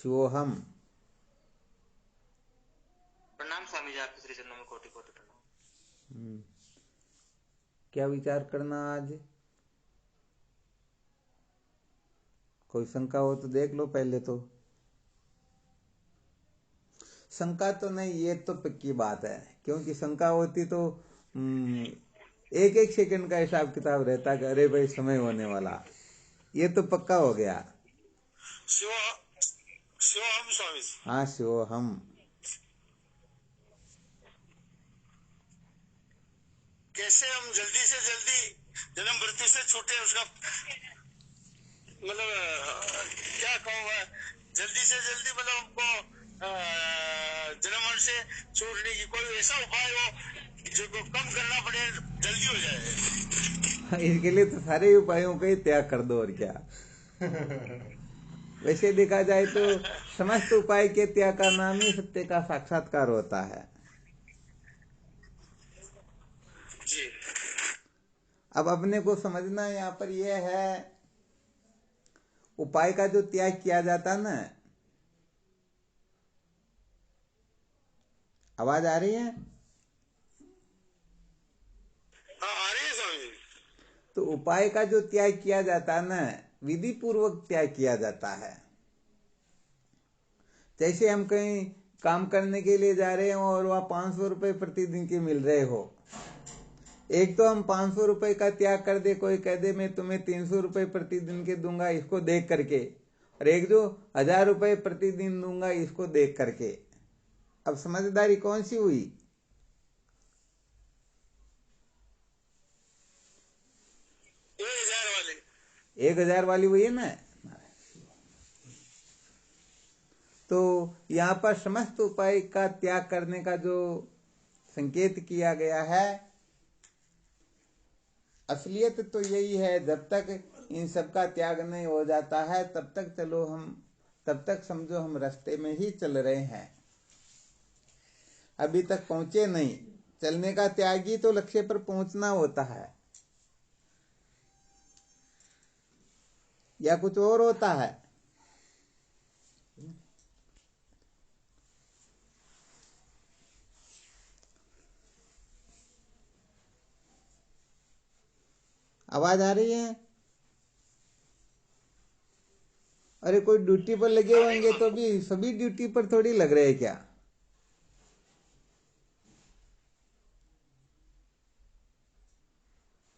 शिवोहम। प्रणाम स्वामी जी, आपके श्री चरणों में कोटि कोटि प्रणाम। क्या विचार करना आज? कोई शंका हो तो देख लो पहले तो। शंका तो नहीं, ये तो पक्की बात है, क्योंकि शंका होती तो एक एक सेकंड का हिसाब किताब रहता कि अरे भाई समय होने वाला। ये तो पक्का हो गया। शिव शिवम स्वामी जी। हाँ शिव हम। कैसे हम जल्दी से जल्दी जन्म मृत्यु से छूटे, उसका मतलब क्या कहूँ मैं, जल्दी से जल्दी मतलब हमको जन्म मरण से छूटने की कोई ऐसा उपाय हो जो को कम करना पड़े, जल्दी हो जाए। इसके लिए तो सारे उपायों का ही त्याग कर दो, और क्या। वैसे देखा जाए तो समस्त उपाय के त्याग का नाम ही सत्य का साक्षात्कार होता है। जी। अब अपने को समझना यहाँ पर यह है, उपाय का जो त्याग किया जाता ना, आवाज आ रही है? हाँ आ रही है स्वामी जी। तो उपाय का जो त्याग किया जाता है ना, विधि पूर्वक त्याग किया जाता है। जैसे हम कहीं काम करने के लिए जा रहे हो और वह 500 रुपए प्रतिदिन के मिल रहे हो। एक तो हम 500 रुपए का त्याग कर दे, कोई कह दे मैं तुम्हें 300 रुपए प्रतिदिन के दूंगा, इसको देख करके, और एक जो 1000 रुपए प्रतिदिन दूंगा, इसको देख करके। अब समझदारी कौन सी हुई? 1000 वाले। 1000 वाली हुई है ना। तो यहाँ पर समस्त उपाय का त्याग करने का जो संकेत किया गया है, असलियत तो यही है, जब तक इन सब का त्याग नहीं हो जाता है तब तक समझो हम रास्ते में ही चल रहे हैं, अभी तक पहुंचे नहीं। चलने का त्याग ही तो लक्ष्य पर पहुंचना होता है, या कुछ और होता है? आवाज आ रही है? अरे कोई ड्यूटी पर लगे होंगे तो भी सभी ड्यूटी पर थोड़ी लग रहे हैं क्या?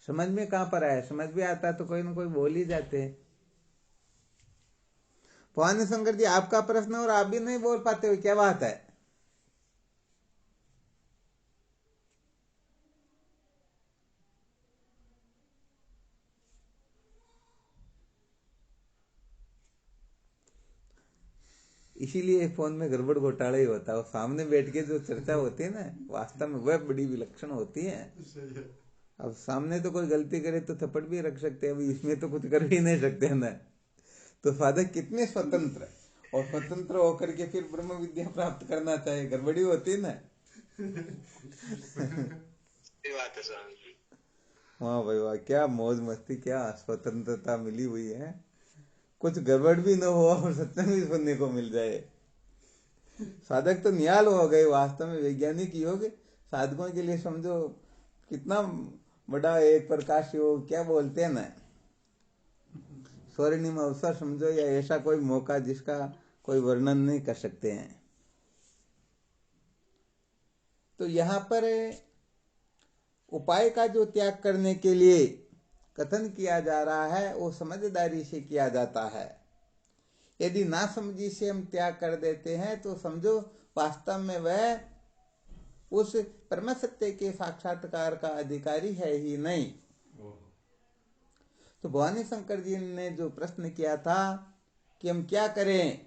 समझ में कहां पर आया? समझ में आता तो कोई ना कोई बोल ही जाते। भवानी शंकर जी, आपका प्रश्न और आप भी नहीं बोल पाते हो, क्या बात है? इसीलिए फोन में गड़बड़ घोटाला ही होता है। सामने बैठ के जो चर्चा होती है ना, वास्तव में वह बड़ी विलक्षण होती है। अब सामने तो कोई गलती करे तो थप्पड़ भी रख सकते हैं, अभी इसमें तो कुछ कर ही नहीं सकते हैं ना। तो साधक कितने स्वतंत्र, और स्वतंत्र होकर के फिर ब्रह्म विद्या प्राप्त करना चाहे, गड़बड़ी होती है ना। ये बात है स्वामी जी। वाह भाई वाह, क्या मौज मस्ती, क्या स्वतंत्रता मिली हुई है। कुछ गड़बड़ भी न हो और सत्संग भी सुनने को मिल जाए। साधक तो निहाल हो गए वास्तव में। वैज्ञानिक योग साधकों के लिए समझो कितना बड़ा एक प्रकाश योग, क्या बोलते हैं ना, स्वर्णिम अवसर समझो, या ऐसा कोई मौका जिसका कोई वर्णन नहीं कर सकते हैं। तो यहाँ पर उपाय का जो त्याग करने के लिए कथन किया जा रहा है, वो समझदारी से किया जाता है। यदि ना समझी से हम त्याग कर देते हैं तो समझो वास्तव में वह उस परम सत्य के साक्षात्कार का अधिकारी है ही नहीं। तो भवानी शंकर जी ने जो प्रश्न किया था कि हम क्या करें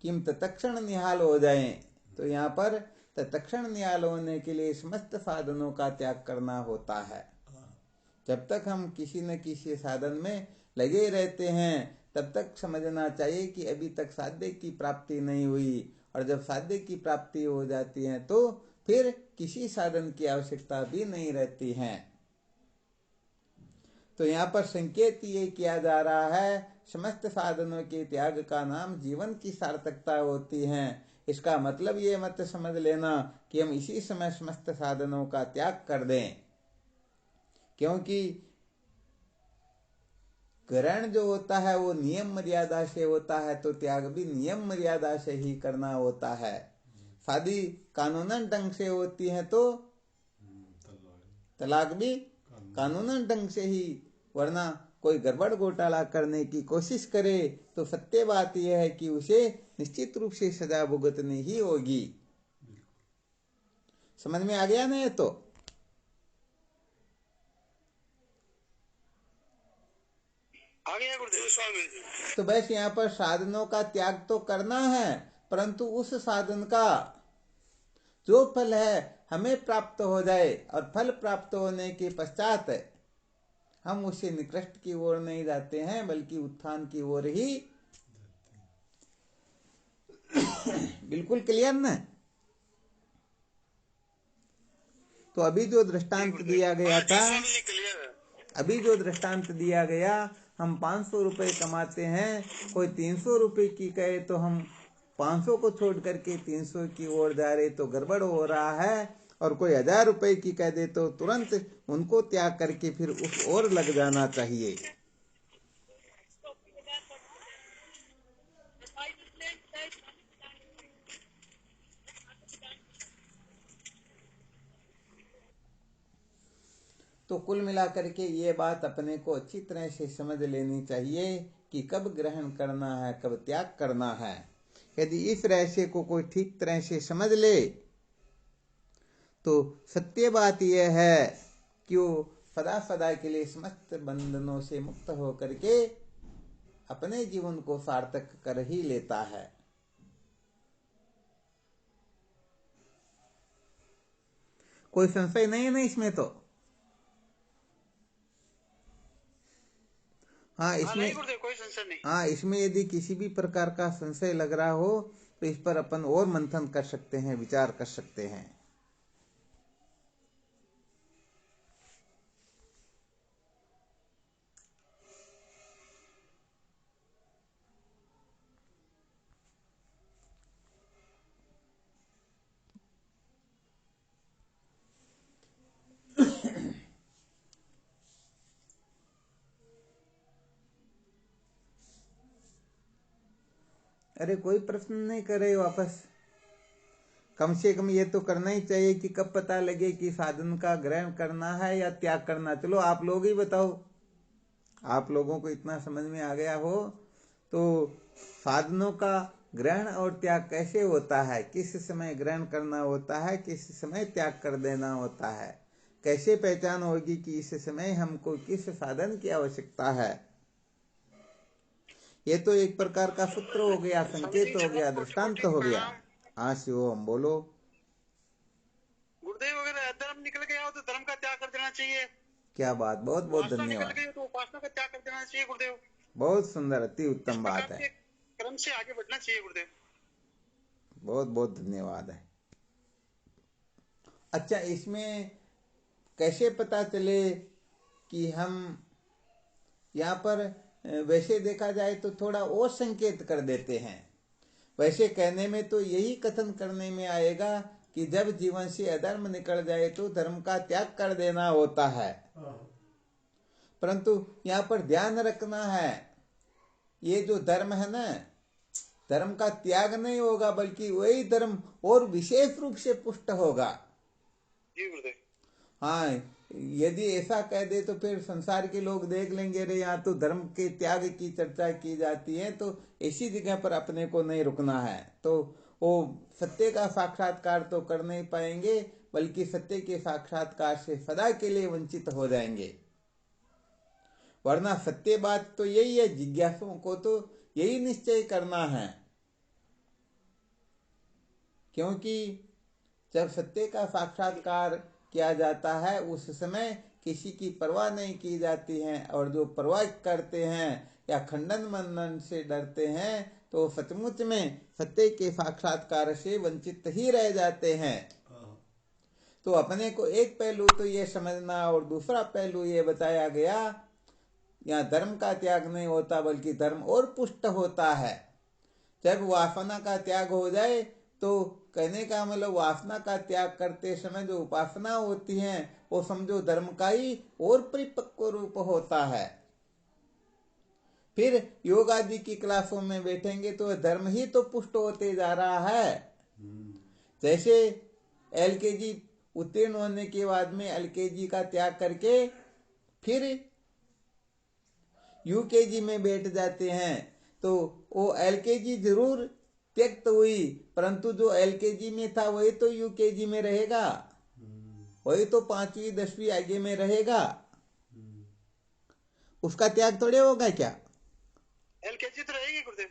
कि हम तत्क्षण निहाल हो जाएं, तो यहाँ पर तत्क्षण निहाल होने के लिए समस्त साधनों का त्याग करना होता है। जब तक हम किसी न किसी साधन में लगे रहते हैं, तब तक समझना चाहिए कि अभी तक साध्य की प्राप्ति नहीं हुई, और जब साध्य की प्राप्ति हो जाती है तो फिर किसी साधन की आवश्यकता भी नहीं रहती है। तो यहाँ पर संकेत ये किया जा रहा है, समस्त साधनों के त्याग का नाम जीवन की सार्थकता होती है। इसका मतलब ये मत समझ लेना कि हम इसी समय समस्त साधनों का त्याग कर दें, क्योंकि ग्रहण जो होता है वो नियम मर्यादा से होता है, तो त्याग भी नियम मर्यादा से ही करना होता है। शादी कानूनन ढंग से होती है तो तलाक भी कानूनन ढंग से ही, वरना कोई गड़बड़ घोटाला करने की कोशिश करे तो सत्य बात यह है कि उसे निश्चित रूप से सजा भुगतनी ही होगी। समझ में आ गया ना? ये तो आ गया गुरुदेव स्वामी जी। तो बस यहाँ पर साधनों का त्याग तो करना है, परंतु उस साधन का जो फल है हमें प्राप्त हो जाए, और फल प्राप्त होने के पश्चात हम उससे निकृष्ट की ओर नहीं जाते हैं, बल्कि उत्थान की ओर ही। बिल्कुल क्लियर ना? तो अभी जो दृष्टांत दिया गया था, अभी जो दृष्टांत दिया गया, हम 500 रुपए कमाते हैं, कोई 300 रुपए की कहे तो हम 500 को छोड़ करके 300 की ओर जा रहे तो गड़बड़ हो रहा है, और कोई 1000 रुपए की कह दे तो तुरंत उनको त्याग करके फिर उस ओर लग जाना चाहिए। तो कुल मिलाकर के ये बात अपने को अच्छी तरह से समझ लेनी चाहिए कि कब ग्रहण करना है, कब त्याग करना है। यदि इस रहस्य को कोई ठीक तरह से समझ ले तो सत्य बात यह है कि वो सदा सदा के लिए समस्त बंधनों से मुक्त होकर के अपने जीवन को सार्थक कर ही लेता है। कोई संशय नहीं है ना इसमें? तो हाँ, इसमें कोई संशय नहीं। हाँ, इसमें यदि किसी भी प्रकार का संशय लग रहा हो तो इस पर अपन और मंथन कर सकते हैं, विचार कर सकते हैं। अरे कोई प्रश्न नहीं करे वापस। कम से कम ये तो करना ही चाहिए कि कब पता लगे कि साधन का ग्रहण करना है या त्याग करना। चलो आप लोग ही बताओ, आप लोगों को इतना समझ में आ गया हो तो साधनों का ग्रहण और त्याग कैसे होता है, किस समय ग्रहण करना होता है, किस समय त्याग कर देना होता है, कैसे पहचान होगी कि इस समय हमको किस साधन की आवश्यकता है। ये तो एक प्रकार का सूत्र हो गया, संकेत हो गया, दृष्टांत हो गया। हाँ शिवम बोलो। गुरुदेव अगर अधर्म निकल गया हो तो धर्म का त्याग कर देना चाहिए। क्या बात, बहुत बहुत निकल धन्यवाद। गई हो तो उपासना का त्याग कर देना चाहिए गुरुदेव। बहुत सुंदर, अति इस उत्तम प्रकार बात के है। क्रम से आगे बढ़ना चाहिए गुरुदेव। बहुत बहुत धन्यवाद है। अच्छा, इसमें कैसे पता चले कि हम यहाँ पर वैसे देखा जाए तो थोड़ा और संकेत कर देते हैं। वैसे कहने में तो यही कथन करने में आएगा कि जब जीवन से अधर्म निकल जाए तो धर्म का त्याग कर देना होता है, परंतु यहाँ पर ध्यान रखना है, ये जो धर्म है ना, धर्म का त्याग नहीं होगा बल्कि वही धर्म और विशेष रूप से पुष्ट होगा। जी गुरुदेव। हाँ, यदि ऐसा कह दे तो फिर संसार के लोग देख लेंगे, रे यहाँ तो धर्म के त्याग की चर्चा की जाती है, तो ऐसी जगह पर अपने को नहीं रुकना है। तो वो सत्य का साक्षात्कार तो कर नहीं पाएंगे, बल्कि सत्य के साक्षात्कार से सदा के लिए वंचित हो जाएंगे। वरना सत्य बात तो यही है, जिज्ञासुओं को तो यही निश्चय करना है, क्योंकि जब सत्य का साक्षात्कार किया जाता है उस समय किसी की परवाह नहीं की जाती है, और जो परवाह करते हैं या खंडन मनन से डरते हैं तो सचमुच में सत्य के साक्षात्कार से वंचित ही रह जाते हैं। तो अपने को एक पहलू तो ये समझना, और दूसरा पहलू ये बताया गया यहाँ धर्म का त्याग नहीं होता, बल्कि धर्म और पुष्ट होता है। जब वासना का त्याग हो जाए तो कहने का मतलब वासना का त्याग करते समय जो उपासना होती है वो समझो धर्म का ही और परिपक्व रूप होता है। फिर योग आदि की क्लासों में बैठेंगे तो धर्म ही तो पुष्ट होते जा रहा है। जैसे एलकेजी उत्तीर्ण होने के बाद में एलकेजी का त्याग करके फिर यूकेजी में बैठ जाते हैं तो वो एलकेजी जरूर त्यक्त हुई, परंतु जो एलकेजी में था वही तो यूकेजी में रहेगा, वही तो 5वीं 10वीं आगे में रहेगा। उसका त्याग थोड़े होगा क्या? एलकेजी तो रहेगी गुरुदेव।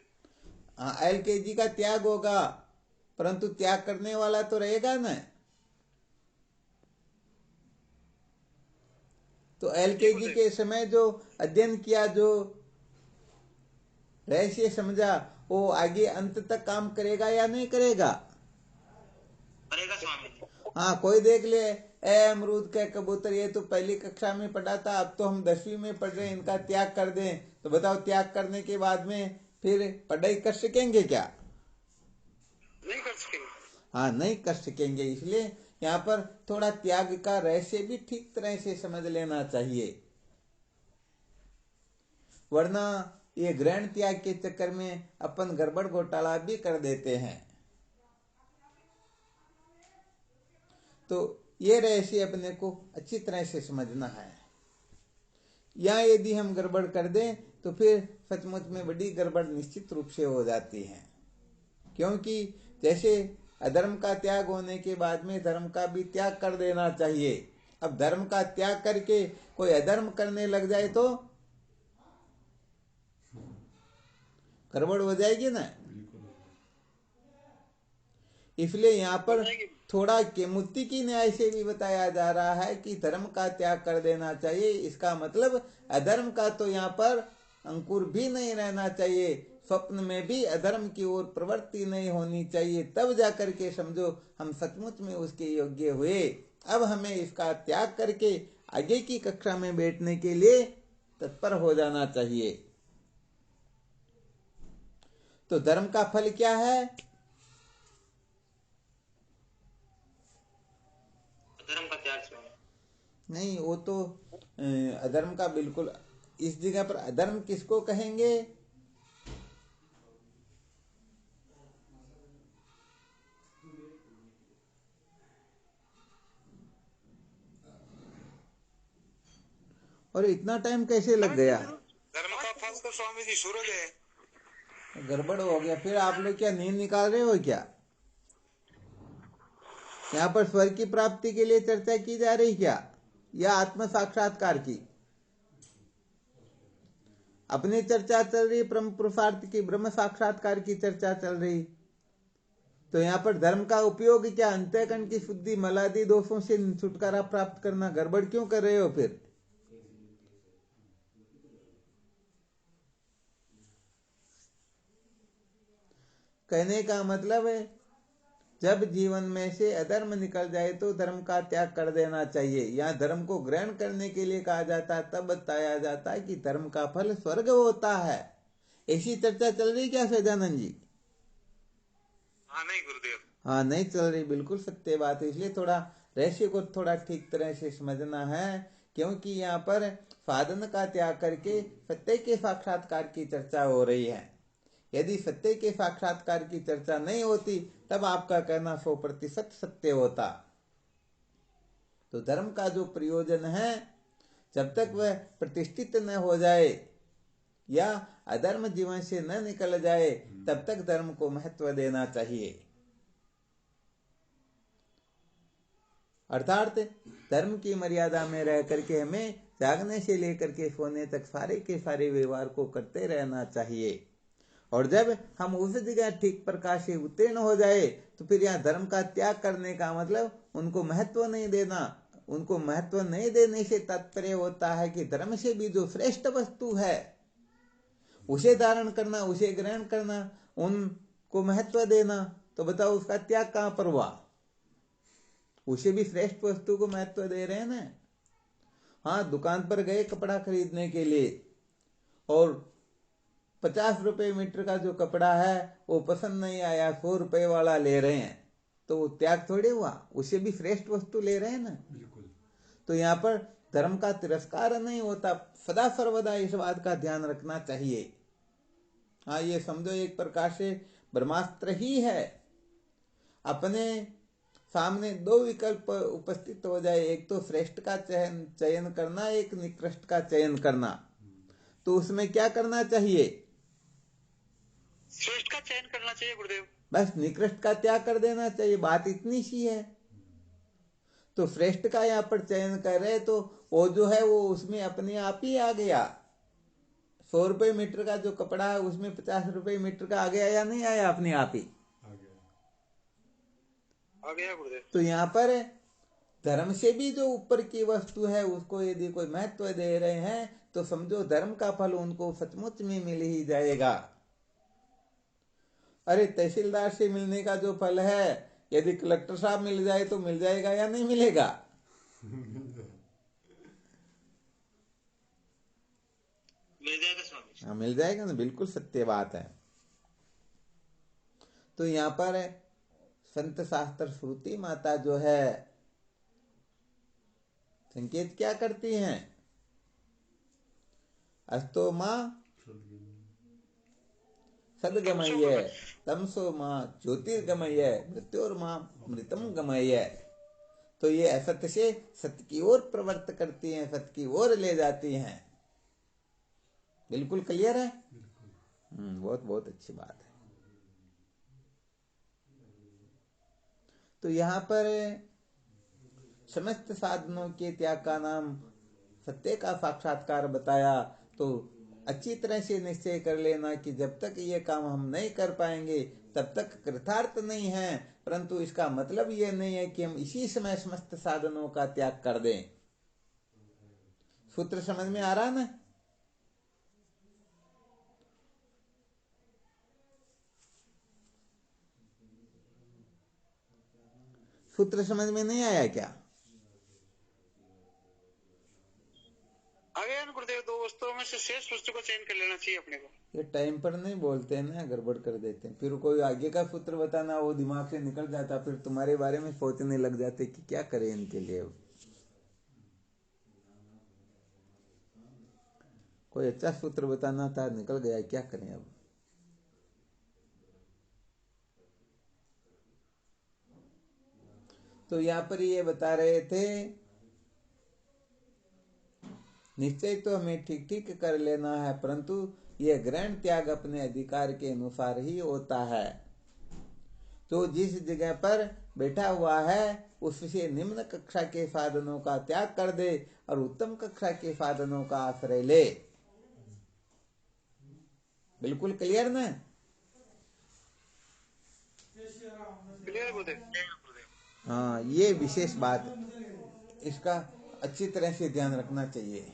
हाँ, एलकेजी का त्याग होगा, परंतु त्याग करने वाला तो रहेगा ना। तो एलकेजी के समय जो अध्ययन किया, जो रहस्य समझा, वो आगे अंत तक काम करेगा या नहीं करेगा? करेगा स्वामी जी। हाँ, कोई देख ले, ए अमरूद के कबूतर, ये तो पहली कक्षा में पढ़ा था, अब तो हम 10वीं में पढ़ रहे हैं, इनका त्याग कर दें। तो बताओ, त्याग करने के बाद में फिर पढ़ाई कर सकेंगे क्या? नहीं कर सकेंगे। हाँ, नहीं कर सकेंगे। इसलिए यहाँ पर थोड़ा त्याग का रहस्य भी ठीक तरह से समझ लेना चाहिए, वरना ये ग्रहण त्याग के चक्कर में अपन गड़बड़ घोटाला भी कर देते हैं। तो ये रहस्य अपने को अच्छी तरह से समझना है। या यदि हम गड़बड़ कर दें तो फिर सचमुच में बड़ी गड़बड़ निश्चित रूप से हो जाती है, क्योंकि जैसे अधर्म का त्याग होने के बाद में धर्म का भी त्याग कर देना चाहिए। अब धर्म का त्याग करके कोई अधर्म करने लग जाए तो गड़बड़ हो जाएगी ना। इसलिए यहाँ पर थोड़ा केमुक्ति की न्याय से भी बताया जा रहा है कि धर्म का त्याग कर देना चाहिए। इसका मतलब अधर्म का तो यहाँ पर अंकुर भी नहीं रहना चाहिए, स्वप्न में भी अधर्म की ओर प्रवृत्ति नहीं होनी चाहिए, तब जाकर के समझो हम सचमुच में उसके योग्य हुए। अब हमें इसका त्याग करके आगे की कक्षा में बैठने के लिए तत्पर हो जाना चाहिए। तो धर्म का फल क्या है? धर्म का त्याग स्वामी। नहीं, वो तो अधर्म का बिल्कुल, इस जगह पर अधर्म किसको कहेंगे? और इतना टाइम कैसे लग गया? धर्म का फल तो स्वामी जी सूरज है। गड़बड़ हो गया। फिर आप लोग क्या नींद निकाल रहे हो क्या? यहाँ पर स्वर्ग की प्राप्ति के लिए चर्चा की जा रही क्या, या आत्म साक्षात्कार की? अपनी चर्चा चल रही, परम पुरुषार्थ की, ब्रह्म साक्षात्कार की चर्चा चल रही। तो यहाँ पर धर्म का उपयोग क्या? अंतःकरण की शुद्धि, मलादि दोषों से छुटकारा प्राप्त करना। गड़बड़ क्यों कर रहे हो फिर? कहने का मतलब है, जब जीवन में से अधर्म निकल जाए तो धर्म का त्याग कर देना चाहिए। यहाँ धर्म को ग्रहण करने के लिए कहा जाता है, तब बताया जाता है कि धर्म का फल स्वर्ग होता है। ऐसी चर्चा चल रही क्या सैजानंद जी? हाँ नहीं गुरुदेव। हाँ, नहीं चल रही, बिल्कुल सत्य बात है। इसलिए थोड़ा रहस्य को थोड़ा ठीक तरह से समझना है, क्योंकि यहाँ पर साधन का त्याग करके सत्य के साक्षात्कार की चर्चा हो रही है। यदि सत्य के साक्षात्कार की चर्चा नहीं होती तब आपका कहना 100% सत्य होता। तो धर्म का जो प्रयोजन है, जब तक वह प्रतिष्ठित न हो जाए या अधर्म जीवन से न निकल जाए, तब तक धर्म को महत्व देना चाहिए। अर्थात धर्म की मर्यादा में रह करके हमें जागने से लेकर के सोने तक सारे के सारे व्यवहार को करते रहना चाहिए। और जब हम उस जगह ठीक प्रकार से उत्तीर्ण हो जाए तो फिर यहाँ धर्म का त्याग करने का मतलब उनको महत्व नहीं देना। उनको महत्व नहीं देने से तात्पर्य होता है कि धर्म से भी जो श्रेष्ठ वस्तु है उसे धारण करना, उसे ग्रहण करना, उनको महत्व देना। तो बताओ उसका त्याग कहाँ पर हुआ? उसे भी श्रेष्ठ वस्तु को महत्व दे रहे हैं ना। हाँ, दुकान पर गए कपड़ा खरीदने के लिए, और 50 रुपए मीटर का जो कपड़ा है वो पसंद नहीं आया, 100 रुपए वाला ले रहे हैं, तो वो त्याग थोड़े हुआ, उसे भी श्रेष्ठ वस्तु ले रहे हैं ना। बिल्कुल। तो यहाँ पर धर्म का तिरस्कार नहीं होता, सदा सर्वदा इस बात का ध्यान रखना चाहिए। हाँ, ये समझो एक प्रकार से ब्रह्मास्त्र ही है। अपने सामने दो विकल्प उपस्थित हो जाए, एक तो श्रेष्ठ का चयन करना, एक निकृष्ट का चयन करना, तो उसमें क्या करना चाहिए? श्रेष्ठ का चयन करना चाहिए गुरुदेव। बस निकृष्ट का त्याग कर देना चाहिए, बात इतनी सी है। तो श्रेष्ठ का यहाँ पर चयन कर रहे तो वो जो है वो उसमें अपने आप ही आ गया। 100 रुपए मीटर का जो कपड़ा है उसमें 50 रुपए मीटर का आ गया या नहीं आया? अपने आप ही आ गया गुरुदेव। तो यहाँ पर धर्म से भी जो ऊपर की वस्तु है उसको यदि कोई महत्व दे रहे हैं तो समझो धर्म का फल उनको सचमुच में मिल ही जाएगा। अरे तहसीलदार से मिलने का जो फल है यदि कलेक्टर साहब मिल जाए तो मिल जाएगा या नहीं मिलेगा? मिल जाएगा स्वामी। हाँ, मिल जाएगा ना, बिल्कुल सत्य बात है। तो यहाँ पर संत शास्त्र श्रुति माता जो है संकेत क्या करती हैं? अस्तो माँ सदगमय, तमसो माँ ज्योतिर्गमय, मृत्योर्मां मृतम गमय। तो ये असत्य से सत्य की ओर प्रवृत्त करती हैं, सत्य की ओर ले जाती हैं। बिल्कुल क्लियर है? बहुत बहुत अच्छी बात है। तो यहाँ पर समस्त साधनों के त्याग का नाम सत्य का साक्षात्कार बताया। तो अच्छी तरह से निश्चय कर लेना कि जब तक ये काम हम नहीं कर पाएंगे तब तक कृतार्थ नहीं है, परंतु इसका मतलब ये नहीं है कि हम इसी समय समस्त साधनों का त्याग कर दें। सूत्र समझ में आ रहा ना? सूत्र समझ में नहीं आया क्या? आ गया ना गुरुदेव। दो वस्तुओं में से शेष वस्तु को चयन कर लेना चाहिए अपने को। ये टाइम पर नहीं बोलते हैं ना, गड़बड़ कर देते हैं। फिर कोई आगे का सूत्र बताना वो दिमाग से निकल जाता, फिर तुम्हारे बारे में सोचने लग जाते कि क्या करें इनके लिए। अब कोई अच्छा सूत्र बताना था, निकल गया, क्या करें अब। तो यहाँ पर ये बता रहे थे निश्चय तो हमें ठीक ठीक कर लेना है, परंतु यह ग्रहण त्याग अपने अधिकार के अनुसार ही होता है। तो जिस जगह पर बैठा हुआ है उससे निम्न कक्षा के साधनों का त्याग कर दे और उत्तम कक्षा के साधनों का आश्रय ले। बिल्कुल क्लियर ना? क्लियर गुरुदेव। हाँ, ये विशेष बात, इसका अच्छी तरह से ध्यान रखना चाहिए।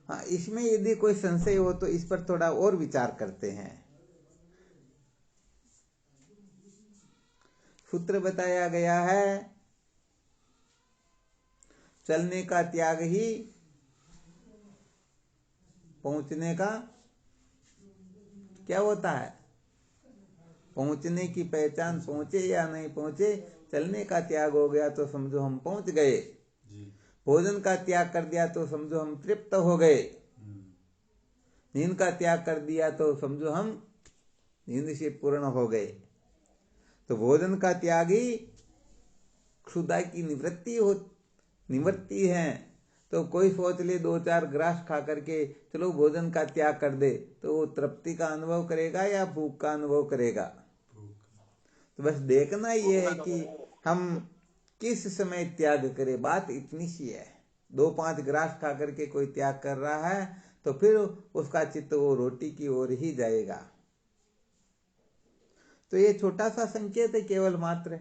हाँ, इसमें यदि कोई संशय हो तो इस पर थोड़ा और विचार करते हैं। सूत्र बताया गया है चलने का त्याग ही पहुंचने का क्या होता है? पहुंचने की पहचान, पहुंचे या नहीं पहुंचे, चलने का त्याग हो गया तो समझो हम पहुंच गए। भोजन का त्याग कर दिया तो समझो हम तृप्त हो गए। नींद का त्याग कर दिया तो समझो हम नींद से पूर्ण हो गए। तो भोजन का त्याग ही क्षुधा की निवृत्ति है। तो कोई सोच ले 2-4 ग्रास खा करके चलो भोजन का त्याग कर दे, तो वो तृप्ति का अनुभव करेगा या भूख का अनुभव करेगा? तो बस देखना ये है कि हम किस समय त्याग करें, बात इतनी सी है। 2-5 ग्रास खा करके कोई त्याग कर रहा है तो फिर उसका चित्त वो रोटी की ओर ही जाएगा। तो ये छोटा सा संकेत है केवल मात्र।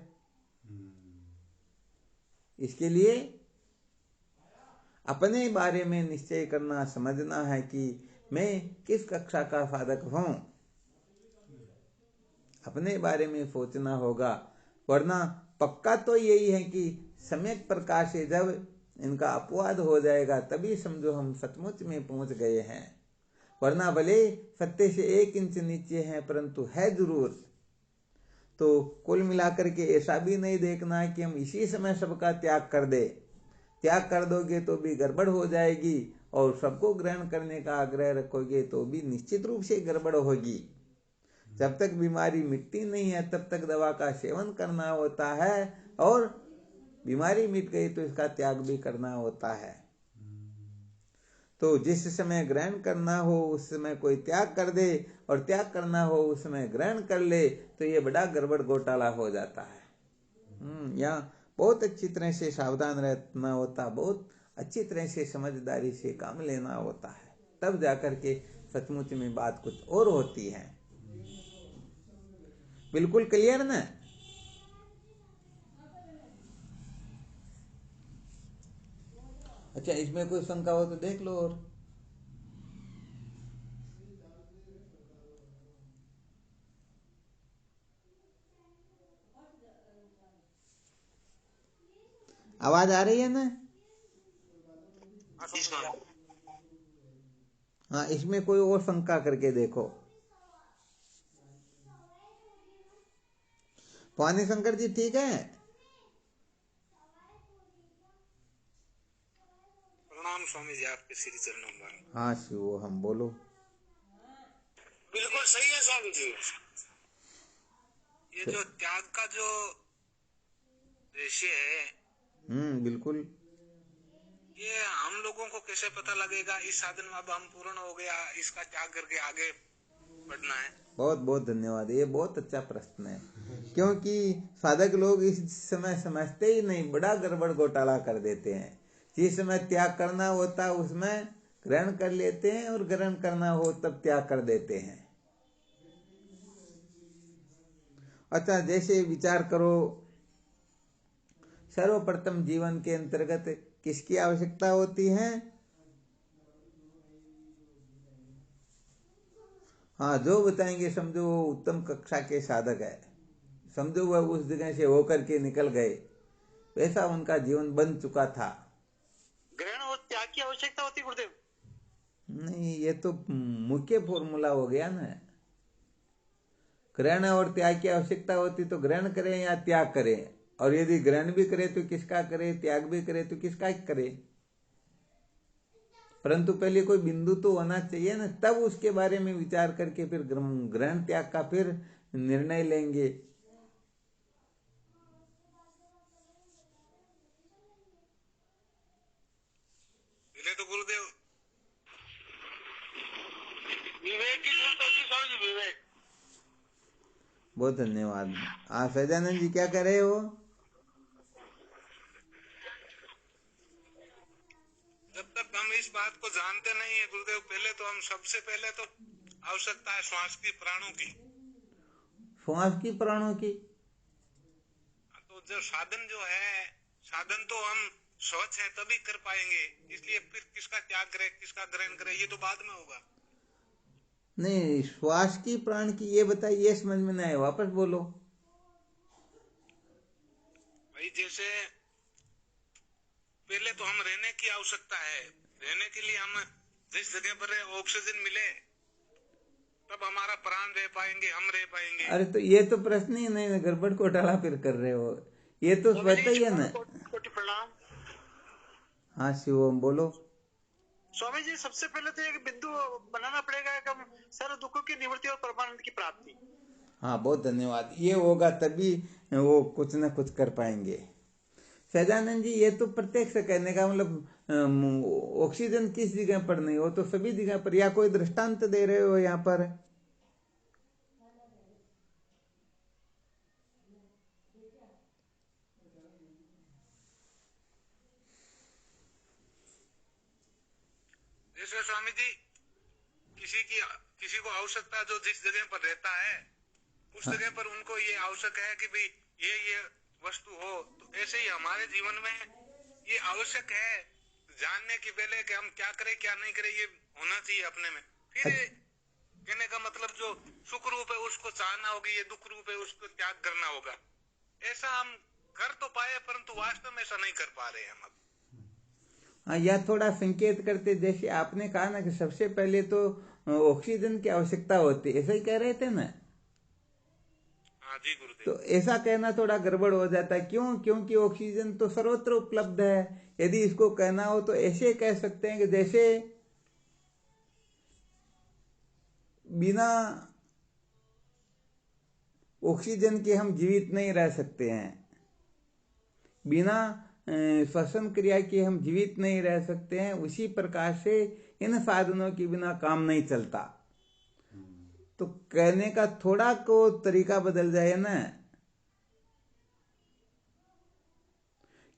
इसके लिए अपने बारे में निश्चय करना, समझना है कि मैं किस कक्षा का साधक हूं। अपने बारे में सोचना होगा। वरना पक्का तो यही है कि सम्यक प्रकाश से जब इनका अपवाद हो जाएगा तभी समझो हम सचमुच में पहुंच गए हैं। वरना भले सत्य से 1 इंच नीचे हैं परंतु है जरूर। तो कुल मिलाकर के ऐसा भी नहीं देखना है कि हम इसी समय सबका त्याग कर दे। त्याग कर दोगे तो भी गड़बड़ हो जाएगी और सबको ग्रहण करने का आग्रह रखोगे तो भी निश्चित रूप से गड़बड़ होगी। जब तक बीमारी मिटती नहीं है तब तक दवा का सेवन करना होता है और बीमारी मिट गई तो इसका त्याग भी करना होता है। तो जिस समय ग्रहण करना हो उस समय कोई त्याग कर दे और त्याग करना हो उस समय ग्रहण कर ले तो ये बड़ा गड़बड़ घोटाला हो जाता है। यहाँ बहुत अच्छी तरह से सावधान रहना होता, बहुत अच्छी तरह से समझदारी से काम लेना होता है, तब जाकर के सचमुच में बात कुछ और होती है। बिल्कुल क्लियर ना? अच्छा, इसमें कोई शंका हो तो देख लो। और आवाज आ रही है ना? जी स्वामी। हाँ, इसमें कोई और शंका करके देखो। भवानी शंकर जी ठीक है? प्रणाम स्वामी जी, आपके श्री चरणों में। हाँ शिव, हम बोलो। बिल्कुल सही है स्वामी जी। ये जो त्याग का जो विषय है, बिल्कुल। ये हम लोगों को कैसे पता लगेगा इस साधन में अब हम पूर्ण हो गया, इसका त्याग करके आगे बढ़ना है? बहुत बहुत धन्यवाद, ये बहुत अच्छा प्रश्न है। क्योंकि साधक लोग इस समय समझते ही नहीं, बड़ा गड़बड़ घोटाला कर देते हैं। जिस समय त्याग करना होता उसमें ग्रहण कर लेते हैं और ग्रहण करना हो तब त्याग कर देते हैं। अच्छा, जैसे विचार करो, सर्वप्रथम जीवन के अंतर्गत किसकी आवश्यकता होती है? हाँ, जो बताएंगे समझो वो उत्तम कक्षा के साधक है, समझो वह उस जगह से होकर के निकल गए, वैसा उनका जीवन बन चुका था। ग्रहण और त्याग की आवश्यकता होती गुरुदेव? नहीं, ये तो मुख्य फॉर्मूला हो गया ना। ग्रहण और त्याग की आवश्यकता होती तो ग्रहण करें या त्याग करें, और यदि ग्रहण भी करे तो किसका करे, त्याग भी करे तो किसका करे। परंतु पहले कोई बिंदु तो होना चाहिए ना, तब उसके बारे में विचार करके फिर ग्रहण त्याग का फिर निर्णय लेंगे। पहले तो गुरुदेव विवेक की जरूरत होती है स्वामी जी, विवेक। बहुत धन्यवाद। सजानंद जी क्या कर रहे हो? जब तक हम इस बात को जानते नहीं है गुरुदेव, पहले तो हम सबसे पहले तो आवश्यकता है श्वास की, प्राणों की। श्वास की, प्राणों की? तो जो साधन जो है, साधन तो हम स्वच्छ है तभी कर पाएंगे, इसलिए फिर किसका त्याग करे किसका ग्रहण करे ये तो बाद में होगा। नहीं, श्वास की प्राण की ये बताइए, ये समझ में नहीं आया, वापस बोलो। भाई जैसे पहले तो हम रहने की आवश्यकता है, रहने के लिए हम जिस जगह पर ऑक्सीजन मिले तब हमारा प्राण रह पाएंगे, हम रह पाएंगे। अरे तो ये तो प्रश्न ही नहीं, गड़बड़ घोटाला फिर कर रहे हो, ये तो स्वतः ही है ना। कोटि प्रणाम। हाँ शिवम बोलो। स्वामी जी, सबसे पहले तो एक बिंदु बनाना पड़ेगा कि हम सर्व दुखों की निवृत्ति और परमानंद की प्राप्ति। हाँ, बहुत धन्यवाद, ये होगा तभी वो कुछ न कुछ कर पाएंगे। सजानंद जी, ये तो प्रत्यक्ष कहने का मतलब ऑक्सीजन किस जगह पर नहीं हो तो सभी जगह पर, या कोई दृष्टांत दे रहे हो यहाँ पर? जैसे स्वामी जी किसी को आवश्यकता जो जिस जगह पर रहता है उस जगह पर उनको ये आवश्यक है कि भाई ये वस्तु हो, तो ऐसे ही हमारे जीवन में ये आवश्यक है जानने की पहले कि हम क्या करें क्या नहीं करें, ये होना चाहिए अपने में। फिर कहने का मतलब जो सुख रूप है उसको चाहना होगी, ये दुख रूप है उसको त्याग करना होगा। ऐसा हम कर तो पाए, परंतु वास्तव में ऐसा नहीं कर पा रहे हैं हम अब। हाँ, यह थोड़ा संकेत करते, जैसे आपने कहा ना कि सबसे पहले तो ऑक्सीजन की आवश्यकता होती है, ऐसा ही कह रहे थे ना। हाँ जी गुरुदेव। तो ऐसा कहना थोड़ा गड़बड़ हो जाता है। क्यों? क्योंकि ऑक्सीजन तो सर्वत्र उपलब्ध है। यदि इसको कहना हो तो ऐसे कह सकते हैं कि जैसे बिना ऑक्सीजन के हम जीवित नहीं रह सकते हैं, बिना श्वसन क्रिया के हम जीवित नहीं रह सकते हैं, उसी प्रकार से इन साधनों के बिना काम नहीं चलता। तो कहने का थोड़ा को तरीका बदल जाए ना,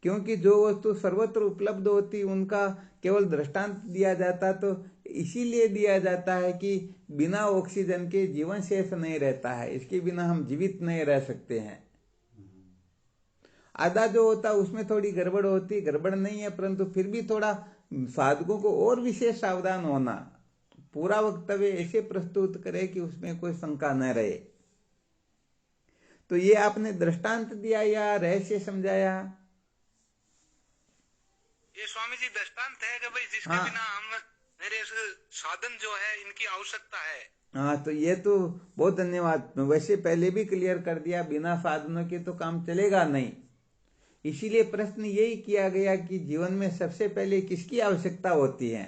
क्योंकि जो वस्तु सर्वत्र उपलब्ध होती उनका केवल दृष्टांत दिया जाता, तो इसीलिए दिया जाता है कि बिना ऑक्सीजन के जीवन शेष नहीं रहता है, इसके बिना हम जीवित नहीं रह सकते हैं। आधा जो होता उसमें थोड़ी गड़बड़ होती, गड़बड़ नहीं है, परंतु फिर भी थोड़ा साधकों को और विशेष सावधान होना, पूरा वक्तव्य ऐसे प्रस्तुत करे कि उसमें कोई शंका न रहे। तो ये आपने दृष्टांत दिया या रहस्य समझाया? ये स्वामी जी दृष्टांत है कि भाई जिसके हाँ। बिना हम मेरे साधन जो है इनकी आवश्यकता है। हाँ, तो ये तो बहुत धन्यवाद। वैसे पहले भी क्लियर कर दिया, बिना साधनों के तो काम चलेगा नहीं। इसीलिए प्रश्न यही किया गया कि जीवन में सबसे पहले किसकी आवश्यकता होती है।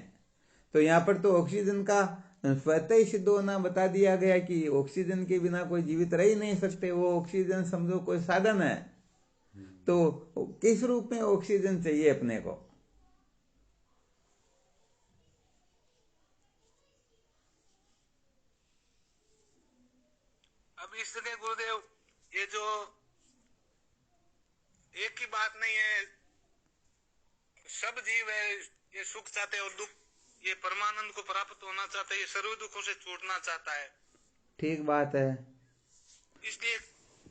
तो यहाँ पर तो ऑक्सीजन का स्वतः ही सिद्ध होना बता दिया गया कि ऑक्सीजन के बिना कोई जीवित रह ही नहीं सकते। वो ऑक्सीजन समझो कोई साधन है, तो किस रूप में ऑक्सीजन चाहिए अपने को। अब इसलिए गुरुदेव ये जो एक ही बात नहीं है, सब जीव है ये सुख चाहते हैं और दुख, ये परमानंद को प्राप्त होना चाहता है, ये सर्व दुखों से छूटना चाहता है। ठीक बात है। इसलिए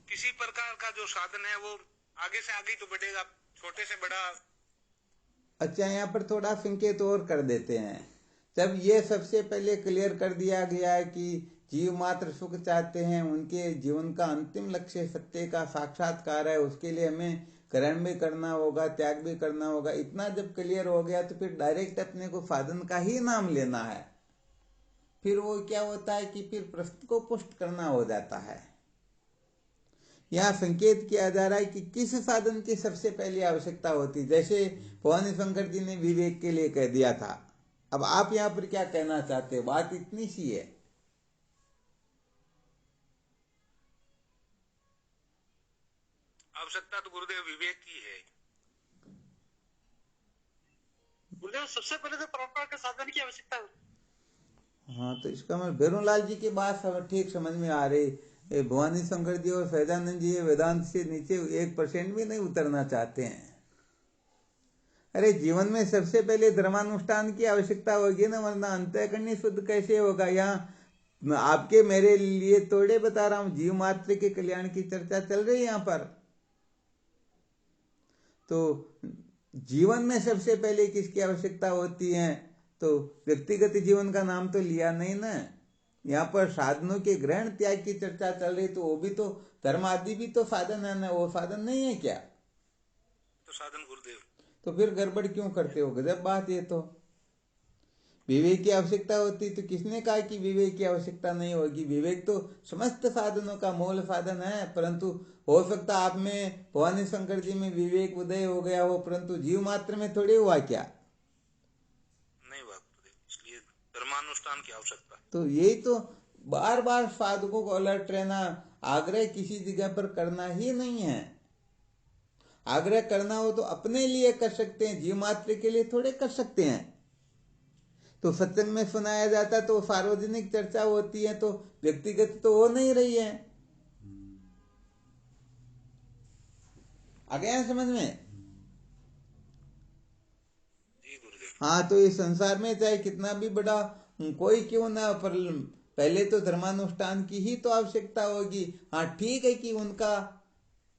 किसी प्रकार का जो साधन है वो आगे से आगे तो बढ़ेगा, छोटे से बड़ा। अच्छा, यहाँ पर थोड़ा संकेत और कर देते हैं। जब ये सबसे पहले क्लियर कर दिया गया है कि जीव मात्र सुख चाहते हैं, उनके जीवन का अंतिम लक्ष्य सत्य का साक्षात्कार है, उसके लिए हमें ग्रहण भी करना होगा, त्याग भी करना होगा। इतना जब क्लियर हो गया तो फिर डायरेक्ट अपने को साधन का ही नाम लेना है। फिर वो क्या होता है कि फिर प्रश्न को पुष्ट करना हो जाता है। यहाँ संकेत किया जा रहा है कि किस साधन की सबसे पहली आवश्यकता होती, जैसे भवानी शंकर जी ने विवेक के लिए कह दिया था। अब आप यहाँ पर क्या कहना चाहते हो? बात इतनी सी है। आवश्यकता तो गुरुदेव विवेक की है। गुरुदेव सबसे पहले तो परंपरा के साधन की आवश्यकता है। हाँ, तो इसका मतलब भैरूलाल जी की बात ठीक समझ में आ रही। भवानी शंकर जी और सैदानंद जी वेदांत से नीचे 1% भी नहीं उतरना चाहते हैं। अरे जीवन में सबसे पहले धर्मानुष्ठान की आवश्यकता होगी ना, वरना अंतःकरणी शुद्ध कैसे होगा। यहाँ आपके मेरे लिए तोड़े बता रहा हूं, जीव मात्र के कल्याण की चर्चा चल रही है यहाँ पर। तो जीवन में सबसे पहले किसकी आवश्यकता होती है? तो व्यक्तिगत जीवन का नाम तो लिया नहीं ना। यहाँ पर साधनों के ग्रहण त्याग की चर्चा चल रही, तो वो भी तो धर्म आदि भी तो साधन है ना। वो साधन नहीं है क्या? तो साधन गुरुदेव। तो फिर गड़बड़ क्यों करते हो? गजब बात। ये तो विवेक की आवश्यकता होती, तो किसने कहा कि विवेक की आवश्यकता नहीं होगी? विवेक तो समस्त साधनों का मूल साधन है। परंतु हो सकता आप में भवानी शंकर जी में विवेक उदय हो गया हो, परंतु जीव मात्र में थोड़ी हुआ क्या? नहीं हुआ गुरुदेव, इसलिए धर्मानुष्ठान की आवश्यकता। तो यही तो बार बार साधकों को अलर्ट रहना, आग्रह किसी जगह पर करना ही नहीं है। आग्रह करना हो तो अपने लिए कर सकते हैं, जीव मात्र के लिए थोड़े कर सकते हैं। तो सत्संग में सुनाया जाता तो सार्वजनिक चर्चा होती है, तो व्यक्तिगत तो हो नहीं रही है। आ गया समझ में? जी गुरुदेव। हाँ, तो इस संसार में चाहे कितना भी बड़ा कोई क्यों ना, पर पहले तो धर्मानुष्ठान की ही तो आवश्यकता होगी। हाँ, ठीक है कि उनका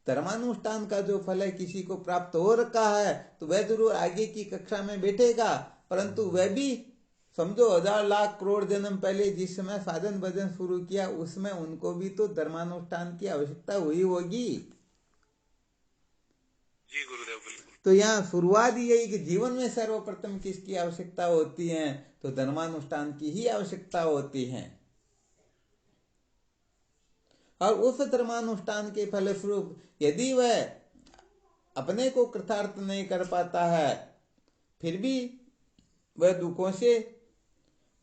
धर्मानुष्ठान का जो फल है किसी को प्राप्त हो रखा है, तो वह जरूर आगे की कक्षा में बैठेगा, परंतु वह भी समझो 1000 लाख करोड़ जन्म पहले जिस समय साधन भजन शुरू किया उसमें उनको भी तो धर्मानुष्ठान की आवश्यकता हुई होगी। जी गुरुदेव, बिल्कुल। तो यहाँ शुरुआत यही कि जीवन में सर्वप्रथम किसकी आवश्यकता होती है, तो धर्मानुष्ठान की ही आवश्यकता होती है। और उस धर्मानुष्ठान के फलस्वरूप यदि वह अपने को कृतार्थ नहीं कर पाता है, फिर भी वह दुखों से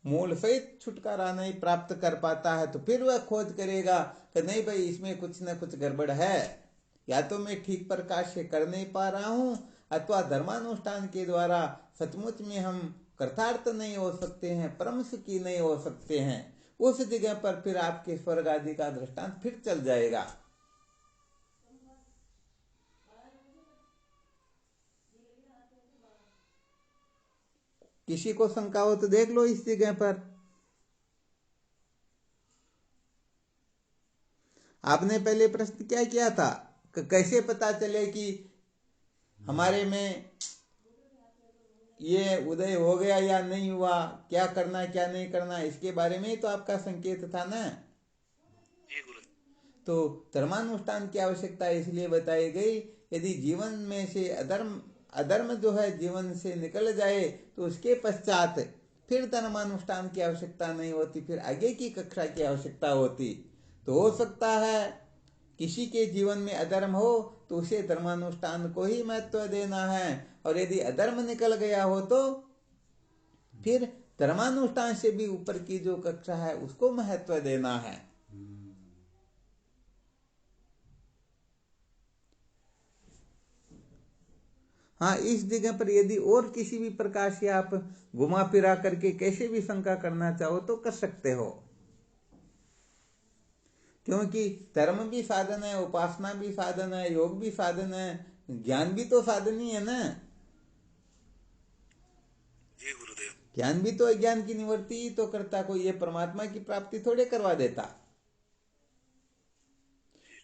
मूल सहित छुटकारा नहीं प्राप्त कर पाता है, तो फिर वह खोज करेगा कि नहीं भाई इसमें कुछ न कुछ गड़बड़ है, या तो मैं ठीक प्रकार से कर नहीं पा रहा हूं, अथवा धर्मानुष्ठान के द्वारा सचमुच में हम कृतार्थ नहीं हो सकते हैं, परम सुखी नहीं हो सकते हैं। उस जगह पर फिर आपके स्वर्ग आदि का दृष्टांत फिर चल जाएगा। किसी को शंका हो तो देख लो इस जगह पर। आपने पहले प्रश्न क्या किया था कि कैसे पता चले कि हमारे में ये उदय हो गया या नहीं हुआ, क्या करना क्या नहीं करना, इसके बारे में ही तो आपका संकेत था ना। जी गुरुदेव। तो धर्मानुष्ठान की आवश्यकता इसलिए बताई गई, यदि जीवन में से अधर्म जो है जीवन से निकल जाए तो उसके पश्चात फिर धर्मानुष्ठान की आवश्यकता नहीं होती, फिर आगे की कक्षा की आवश्यकता होती। तो हो सकता है किसी के जीवन में अधर्म हो तो उसे धर्मानुष्ठान को ही महत्व देना है, और यदि अधर्म निकल गया हो तो फिर धर्मानुष्ठान से भी ऊपर की जो कक्षा है उसको महत्व देना है। हाँ, इस जगह पर यदि और किसी भी प्रकार से आप घुमा फिरा करके कैसे भी शंका करना चाहो तो कर सकते हो, क्योंकि धर्म भी साधन है, उपासना भी साधन है, योग भी साधन है, ज्ञान भी तो साधन ही है ना। जी गुरुदेव। ज्ञान भी तो अज्ञान की निवृत्ति ही तो करता, कोई ये परमात्मा की प्राप्ति थोड़े करवा देता।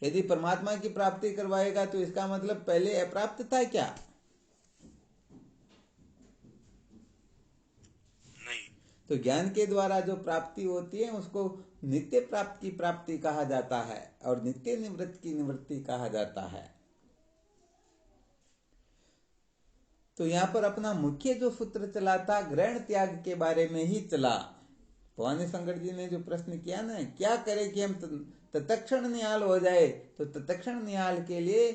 यदि परमात्मा की प्राप्ति करवाएगा तो इसका मतलब पहले अप्राप्त था क्या? नहीं। तो ज्ञान के द्वारा जो प्राप्ति होती है उसको नित्य प्राप्त की प्राप्ति कहा जाता है और नित्य निवृत्ति की निवृत्ति कहा जाता है। तो यहाँ पर अपना मुख्य जो सूत्र चला था ग्रहण त्याग के बारे में ही चला। भवानी शंकर जी ने जो प्रश्न किया ना, क्या करें कि हम तत्क्षण निहाल हो जाए, तो तत्क्षण निहाल के लिए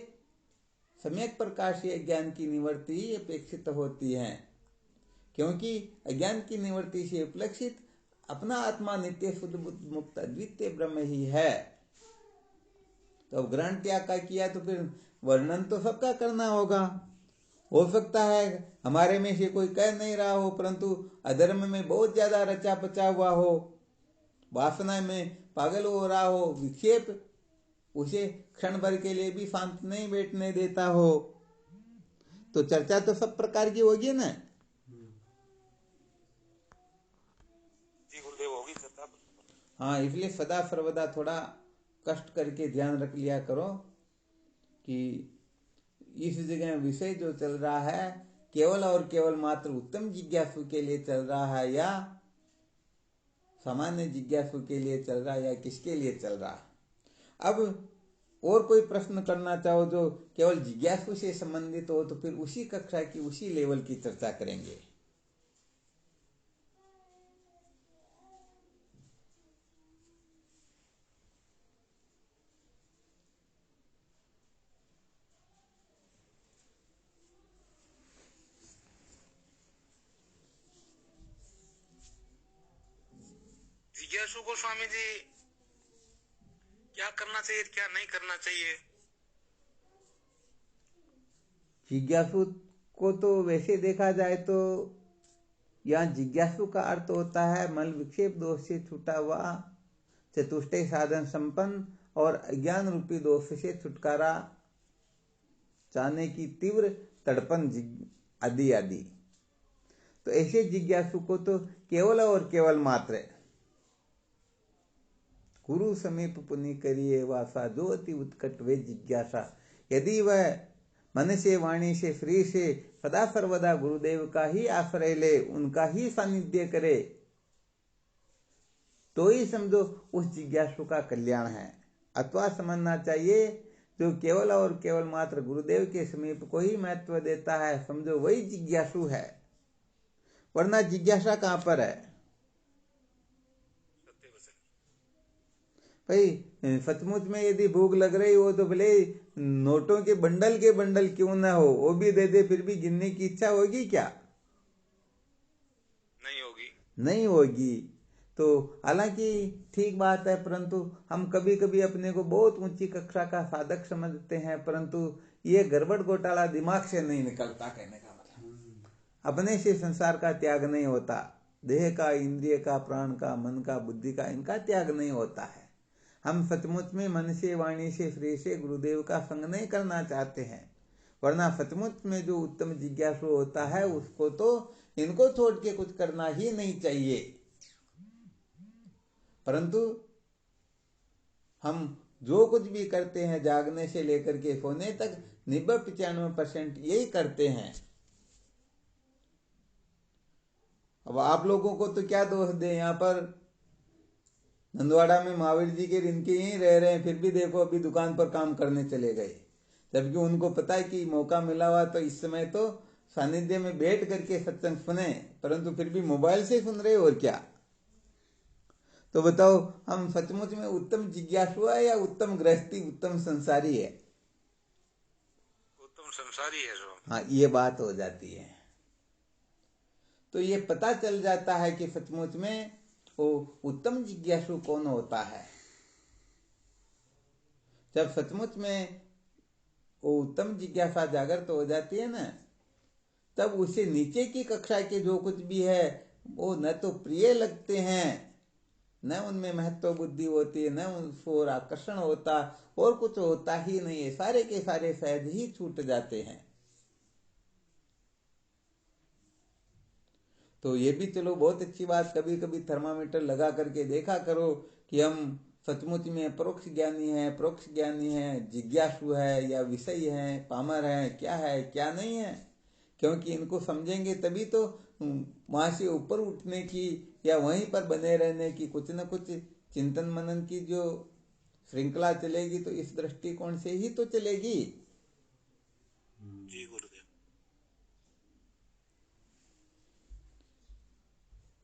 सम्यक प्रकार से ज्ञान की निवृत्ति ही अपेक्षित होती है, क्योंकि अज्ञान की निवृत्ति से उपलक्षित अपना आत्मा नित्य शुद्ध बुद्ध मुक्त अद्वितीय ब्रह्म ही है। तो अब ग्रहण त्याग का किया तो फिर वर्णन तो सबका करना होगा। हो सकता है हमारे में से कोई कह नहीं रहा हो, परंतु अधर्म में बहुत ज्यादा रचा पचा हुआ हो, वासना में पागल हो रहा हो, विक्षेप उसे क्षण भर के लिए भी शांत नहीं बैठने देता हो, तो चर्चा तो सब प्रकार की होगी ना। जी गुरुदेव, होगी चर्चा। हाँ, इसलिए सदा सर्वदा थोड़ा कष्ट करके ध्यान रख लिया करो कि इस जगह विषय जो चल रहा है केवल और केवल मात्र उत्तम जिज्ञासु के लिए चल रहा है, या सामान्य जिज्ञासु के लिए चल रहा है, या किसके लिए चल रहा है। अब और कोई प्रश्न करना चाहो जो केवल जिज्ञासु से संबंधित हो तो फिर उसी कक्षा की उसी लेवल की चर्चा करेंगे। जिज्ञासु को स्वामी जी क्या करना चाहिए, क्या नहीं करना चाहिए? जिज्ञासु को तो वैसे देखा जाए तो यहाँ जिज्ञासु का अर्थ होता है मल विक्षेप दोष से छूटा हुआ, चतुष्टय साधन संपन्न और अज्ञान रूपी दोष से छुटकारा चाहने की तीव्र तड़पन आदि आदि। तो ऐसे जिज्ञासु को तो केवल और केवल मात्र गुरु समीप पुनि करिए वासा जो अति उत्कट वे जिज्ञासा। यदि वह मन से वाणी से शरीर से सदा सर्वदा गुरुदेव का ही आश्रय ले, उनका ही सानिध्य करे, तो ही समझो उस जिज्ञासु का कल्याण है। अथवा समझना चाहिए जो केवल और केवल मात्र गुरुदेव के समीप को ही महत्व देता है, समझो वही जिज्ञासु है, वरना जिज्ञासा कहाँ पर है भाई। सचमुच में यदि भूख लग रही हो तो भले नोटों के बंडल क्यों ना हो, वो भी दे दे, फिर भी गिनने की इच्छा होगी क्या? नहीं होगी। तो हालांकि ठीक बात है, परंतु हम कभी कभी अपने को बहुत ऊंची कक्षा का साधक समझते हैं, परंतु ये गड़बड़ घोटाला दिमाग से नहीं निकलता। कहने का मतलब अपने से संसार का त्याग नहीं होता, देह का, इंद्रिय का, प्राण का, मन का, बुद्धि का, इनका त्याग नहीं होता है। हम सचमुच में मन से, वाणी से, शरीर से गुरुदेव का संग नहीं करना चाहते हैं, वरना सचमुच में जो उत्तम जिज्ञासु होता है उसको तो इनको छोड़ के कुछ करना ही नहीं चाहिए। परंतु हम जो कुछ भी करते हैं जागने से लेकर के सोने तक 90-95% यही करते हैं। अब आप लोगों को तो क्या दोष दे, यहाँ पर नंदवाड़ा में महावीर जी के रिनके यहीं रह रहे हैं, फिर भी देखो अभी दुकान पर काम करने चले गए, जबकि उनको पता है कि मौका मिला हुआ तो इस समय तो सानिध्य में बैठ करके सत्संग सुने, परंतु फिर भी मोबाइल से सुन रहे और क्या। तो बताओ हम सचमुच में उत्तम जिज्ञासु है या उत्तम गृहस्थी, उत्तम संसारी है? उत्तम संसारी है जो। हाँ, ये बात हो जाती है। तो ये पता चल जाता है कि सचमुच में वो उत्तम जिज्ञासु कौन होता है। जब सचमुच में वो उत्तम जिज्ञासा जागृत हो जाती है ना, तब उसे नीचे की कक्षा के जो कुछ भी है वो न तो प्रिय लगते हैं, न उनमें महत्व बुद्धि होती है, न उनको और आकर्षण होता, और कुछ होता ही नहीं है, सारे के सारे सहज ही छूट जाते हैं। तो ये भी चलो बहुत अच्छी बात, कभी कभी थर्मामीटर लगा करके देखा करो कि हम सचमुच में परोक्ष ज्ञानी है, परोक्ष ज्ञानी है, जिज्ञासु है या विषय है, पामर है क्या नहीं है। क्योंकि इनको समझेंगे तभी तो वहां से ऊपर उठने की या वहीं पर बने रहने की कुछ न कुछ चिंतन मनन की जो श्रृंखला चलेगी, तो इस दृष्टिकोण से ही तो चलेगी। जी गुरुदेव।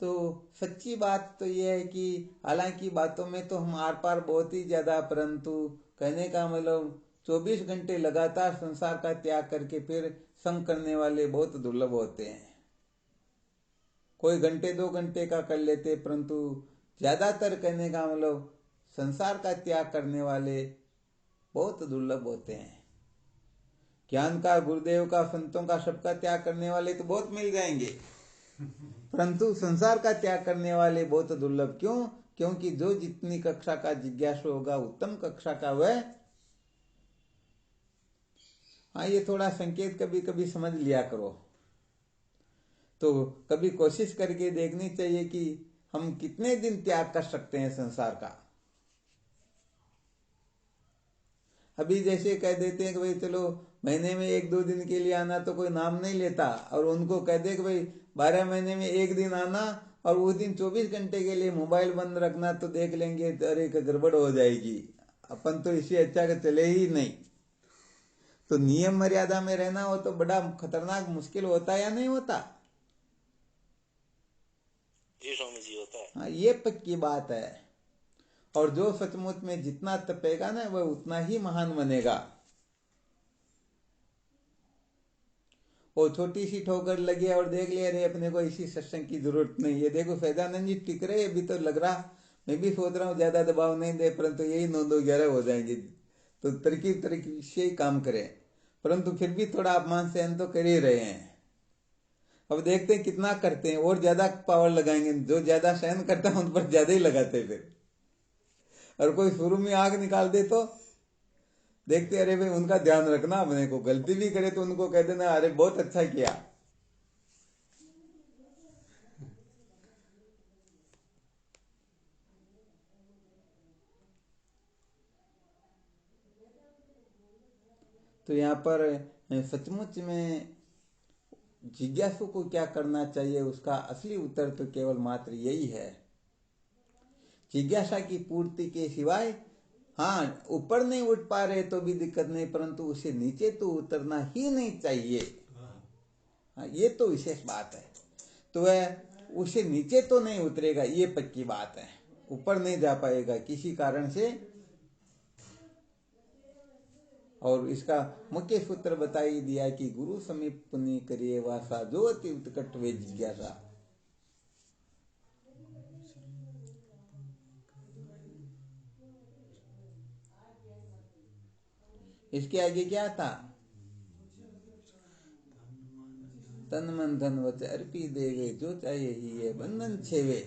तो सच्ची बात तो यह है कि हालांकि बातों में तो हम आर पार बहुत ही ज्यादा, परंतु कहने का मतलब 24 घंटे लगातार संसार का त्याग करके फिर संग करने वाले बहुत दुर्लभ होते हैं। कोई घंटे 2 घंटे का कर लेते, परंतु ज्यादातर कहने का मतलब संसार का त्याग करने वाले बहुत दुर्लभ होते हैं। ज्ञान का, गुरुदेव का, संतों का, सबका त्याग करने वाले तो बहुत मिल जाएंगे, परंतु संसार का त्याग करने वाले बहुत दुर्लभ। क्यों? क्योंकि जो जितनी कक्षा का जिज्ञासु होगा, उत्तम कक्षा का वह, हाँ ये थोड़ा संकेत कभी कभी समझ लिया करो। तो कभी कोशिश करके देखनी चाहिए कि हम कितने दिन त्याग कर सकते हैं संसार का। अभी जैसे कह देते हैं कि भाई चलो महीने में 1-2 दिन के लिए आना, तो कोई नाम नहीं लेता, और उनको कह दे कि भाई 12 महीने में 1 दिन आना और उस दिन 24 घंटे के लिए मोबाइल बंद रखना, तो देख लेंगे अरे गड़बड़ हो जाएगी, अपन तो इससे अच्छा कि चले ही नहीं। तो नियम मर्यादा में रहना हो तो बड़ा खतरनाक मुश्किल होता है या नहीं होता? जी स्वामी जी, होता है। हाँ, ये पक्की बात है। और जो सचमुच में जितना तपेगा ना वह उतना ही महान बनेगा। वो छोटी सी ठोकर लगी और देख लिया अरे अपने को इसी सत्संग की जरूरत नहीं है, देखो फैजानंद जी टिक रहे, अभी तो लग रहा, मैं भी सोच रहा हूँ ज्यादा दबाव नहीं दे, परंतु यही 9-2-11 हो जाएंगे, तो तरकीब से ही काम करें, परंतु फिर भी थोड़ा अपमान सहन तो कर ही रहे हैं। अब देखते हैं कितना करते हैं, और ज्यादा पावर लगाएंगे, जो ज्यादा सहन करता है उन पर ज्यादा ही लगाते हैं फिर। और कोई शुरू में आग निकाल दे तो देखते अरे भाई उनका ध्यान रखना, अपने को गलती भी करे तो उनको कह देना अरे बहुत अच्छा किया। तो तो यहाँ पर सचमुच में जिज्ञासु को क्या करना चाहिए, उसका असली उत्तर तो केवल मात्र यही है, जिज्ञासा की पूर्ति के सिवाय, हाँ ऊपर नहीं उठ पा रहे तो भी दिक्कत नहीं, परंतु उसे नीचे तो उतरना ही नहीं चाहिए। हाँ, ये तो विशेष बात है। तो वह उसे नीचे तो नहीं उतरेगा, ये पक्की बात है, ऊपर नहीं जा पाएगा किसी कारण से। और इसका मुख्य सूत्र बता ही दिया कि गुरु समीप पुण्य करिए वासा, जो अति उत्कट वे जिज्ञासा। इसके आगे क्या था? तन मन धन वच अर्पी देवे, जो चाहे ही ये बंधन छेवे।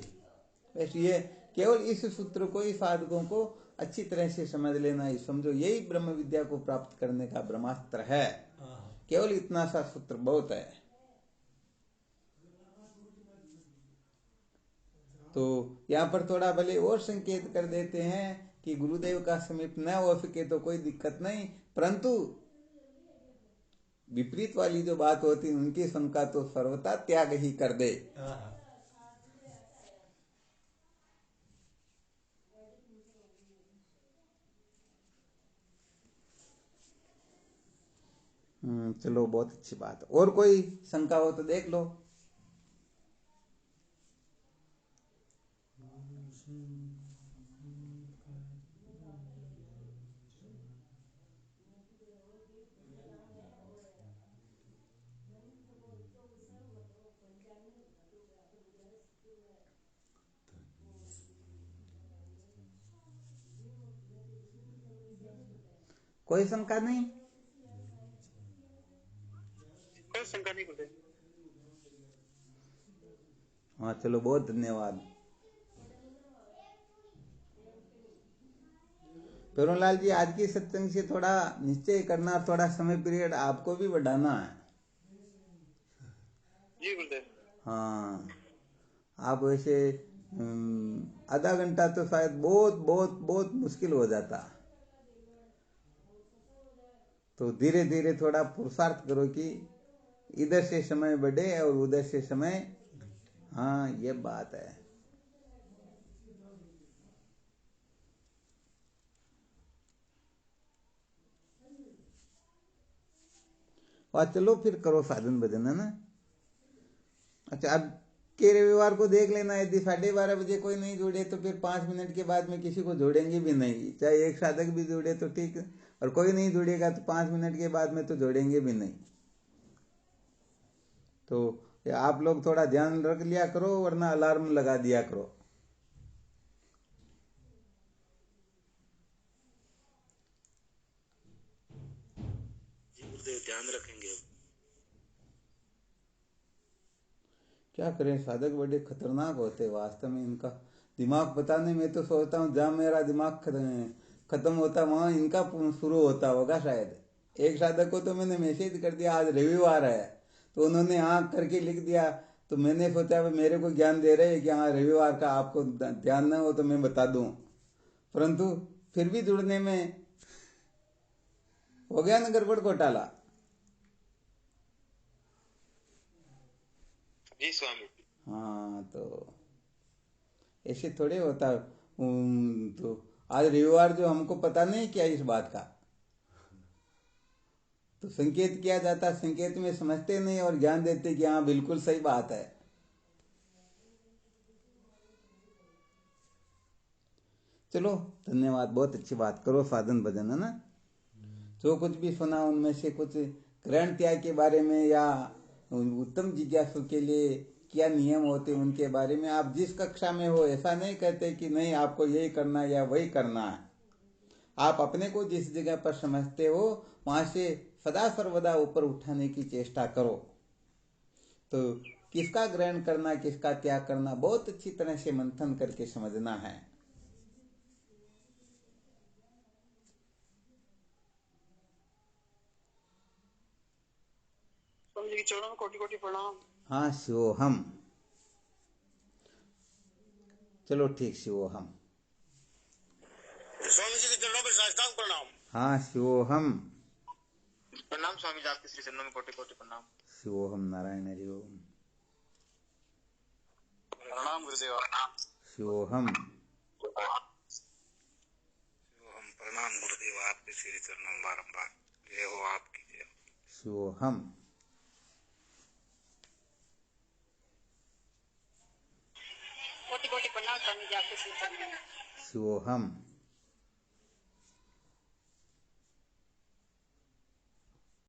वैसे ये केवल इस सूत्र को ही साधकों को अच्छी तरह से समझ लेना ही, समझो यही ब्रह्म विद्या को प्राप्त करने का ब्रह्मास्त्र है। केवल इतना सा सूत्र बहुत है। तो यहाँ पर थोड़ा भले और संकेत कर देते हैं कि गुरुदेव का समीप न हो सके तो कोई दिक्कत नहीं, परंतु विपरीत वाली जो बात होती है उनकी शंका तो सर्वथा त्याग ही कर दे। चलो बहुत अच्छी बात। और कोई शंका हो तो देख लो। कोई शंका नहीं? कोई शंका नहीं गुरुदेव। हाँ चलो बहुत धन्यवाद। पेरोलाल जी, आज की सत्संग से थोड़ा निश्चय करना, थोड़ा समय पीरियड आपको भी बढ़ाना है। जी गुरुदेव। हाँ, आप वैसे आधा घंटा तो शायद बहुत बहुत बहुत मुश्किल हो जाता। तो धीरे धीरे थोड़ा पुरुषार्थ करो कि इधर से समय बढ़े और उधर से समय। हाँ ये बात है। और चलो फिर करो साधन भजन, है ना। अच्छा, अब के रविवार को देख लेना, यदि 12:30 बजे कोई नहीं जुड़े तो फिर 5 मिनट के बाद में किसी को जोड़ेंगे भी नहीं। चाहे एक साधक भी जुड़े तो ठीक, और कोई नहीं जुड़ेगा तो 5 मिनट के बाद में तो जोड़ेंगे भी नहीं। तो आप लोग थोड़ा ध्यान रख लिया करो, वरना अलार्म लगा दिया करो। जी गुरुदेव, ध्यान रखेंगे। क्या करें, साधक बड़े खतरनाक होते वास्तव में। इनका दिमाग बताने में तो सोचता हूँ जहाँ मेरा दिमाग खत्म होता वहां इनका शुरू होता होगा शायद। एक साधक को तो मैंने मैसेज कर दिया आज रविवार है, तो उन्होंने हाँ करके लिख दिया। तो मैंने सोचा मेरे को ज्ञान दे रहे हैं कि हाँ रविवार का आपको ध्यान ना हो तो मैं बता दूं, परंतु फिर भी जुड़ने में हो गया ना गड़बड़ घोटाला। जी स्वामी। हाँ, तो ऐसे थोड़े होता। तो आज रविवार जो हमको पता नहीं क्या इस बात का, तो संकेत किया जाता, संकेत में समझते नहीं और ज्ञान देते कि हाँ बिल्कुल सही बात है। चलो धन्यवाद, बहुत अच्छी बात। करो साधन भजन, है ना। जो कुछ भी सुना उनमें से कुछ ग्रहण त्याग के बारे में या उत्तम जिज्ञासु के लिए क्या नियम होते हैं उनके बारे में, आप जिस कक्षा में हो ऐसा नहीं कहते कि नहीं आपको यही करना है या वही करना है। आप अपने को जिस जगह पर समझते हो वहां से सदा सर्वदा ऊपर उठाने की चेष्टा करो। तो किसका ग्रहण करना किसका त्याग करना बहुत अच्छी तरह से मंथन करके समझना है। स्वामी जी के चरणों में कोटि कोटि प्रणाम। हाँ शिवोहम। चलो ठीक, शिवोहम। स्वामी जी के चरणों में साष्टांग प्रणाम। हाँ शिवोहम। प्रणाम स्वामी जी, आपके श्री चरणों में कोटि कोटि प्रणाम। शिवोहम नारायण हरि ओम। प्रणाम गुरुदेव। शिवोहम। प्रणाम गुरुदेव, आपके श्री चरणों में बारंबार जय हो आपकी जय। शिवोहम। कोटि कोटि प्रणाम स्वामी जी, आपके श्री चरणों में। शिवोहम।